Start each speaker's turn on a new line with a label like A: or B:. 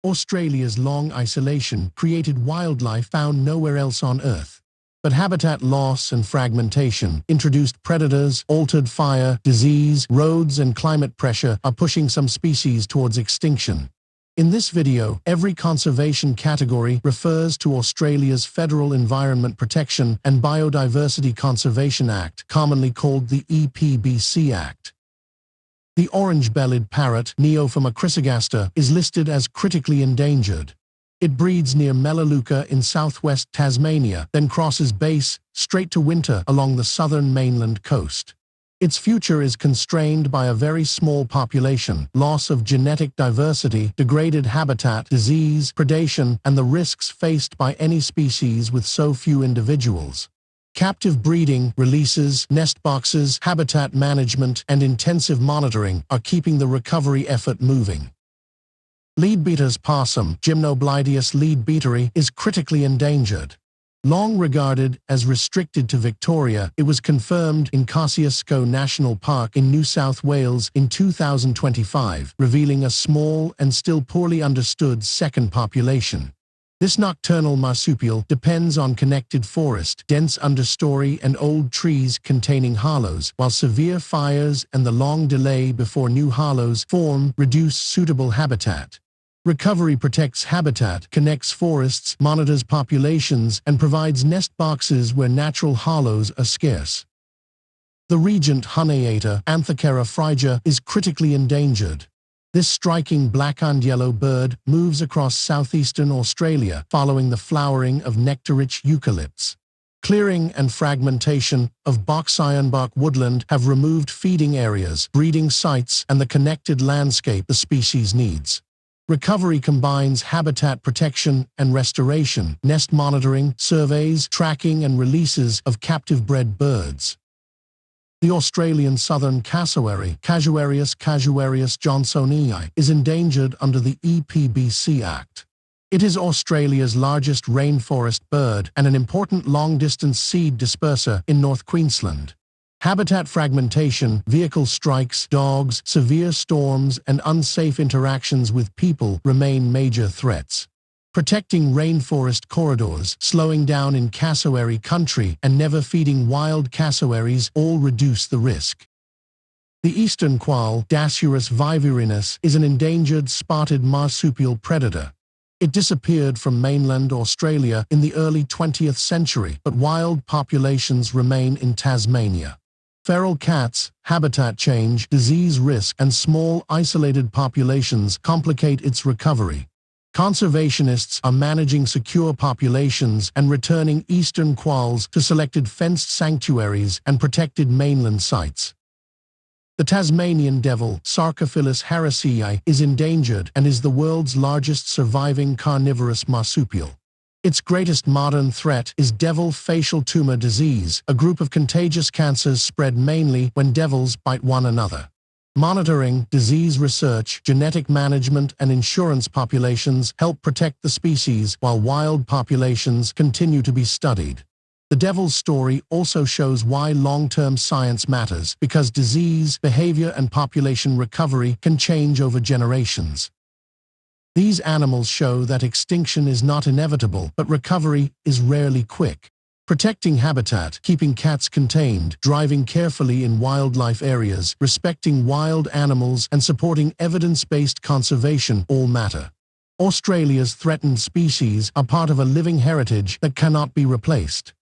A: Australia's long isolation created wildlife found nowhere else on Earth. But habitat loss and fragmentation introduced predators, altered fire, disease, roads, and climate pressure are pushing some species towards extinction. In this video, every conservation category refers to Australia's Federal Environment Protection and Biodiversity Conservation Act, commonly called the EPBC Act. The orange-bellied parrot, Neophoma chrysogaster, is listed as critically endangered. It breeds near Melaleuca in southwest Tasmania, then crosses base straight to winter along the southern mainland coast. Its future is constrained by a very small population, loss of genetic diversity, degraded habitat, disease, predation, and the risks faced by any species with so few individuals. Captive breeding, releases, nest boxes, habitat management, and intensive monitoring are keeping the recovery effort moving. Leadbeater's possum, Gymnoblidius leadbeateri, is critically endangered. Long regarded as restricted to Victoria, it was confirmed in Kosciuszko National Park in New South Wales in 2025, revealing a small and still poorly understood second population. This nocturnal marsupial depends on connected forest, dense understory, and old trees containing hollows, while severe fires and the long delay before new hollows form reduce suitable habitat. Recovery protects habitat, connects forests, monitors populations, and provides nest boxes where natural hollows are scarce. The regent honeyeater, Anthocera phrygia, is critically endangered. This striking black and yellow bird moves across southeastern Australia following the flowering of nectar-rich eucalypts. Clearing and fragmentation of box ironbark woodland have removed feeding areas, breeding sites, and the connected landscape the species needs. Recovery combines habitat protection and restoration, nest monitoring, surveys, tracking, and releases of captive-bred birds. The Australian southern cassowary, Casuarius johnsonii, is endangered under the EPBC Act. It is Australia's largest rainforest bird and an important long-distance seed disperser in North Queensland. Habitat fragmentation, vehicle strikes, dogs, severe storms, and unsafe interactions with people remain major threats. Protecting rainforest corridors, slowing down in cassowary country, and never feeding wild cassowaries all reduce the risk. The eastern quoll, Dasyurus vivurinus, is an endangered spotted marsupial predator. It disappeared from mainland Australia in the early 20th century, but wild populations remain in Tasmania. Feral cats, habitat change, disease risk, and small, isolated populations complicate its recovery. Conservationists are managing secure populations and returning eastern quolls to selected fenced sanctuaries and protected mainland sites. The Tasmanian devil, Sarcophilus harrisii, is endangered and is the world's largest surviving carnivorous marsupial. Its greatest modern threat is devil facial tumor disease, a group of contagious cancers spread mainly when devils bite one another. Monitoring, disease research, genetic management, and insurance populations help protect the species while wild populations continue to be studied. The devil's story also shows why long-term science matters, because disease, behavior, and population recovery can change over generations. These animals show that extinction is not inevitable, but recovery is rarely quick. Protecting habitat, keeping cats contained, driving carefully in wildlife areas, respecting wild animals, and supporting evidence-based conservation all matter. Australia's threatened species are part of a living heritage that cannot be replaced.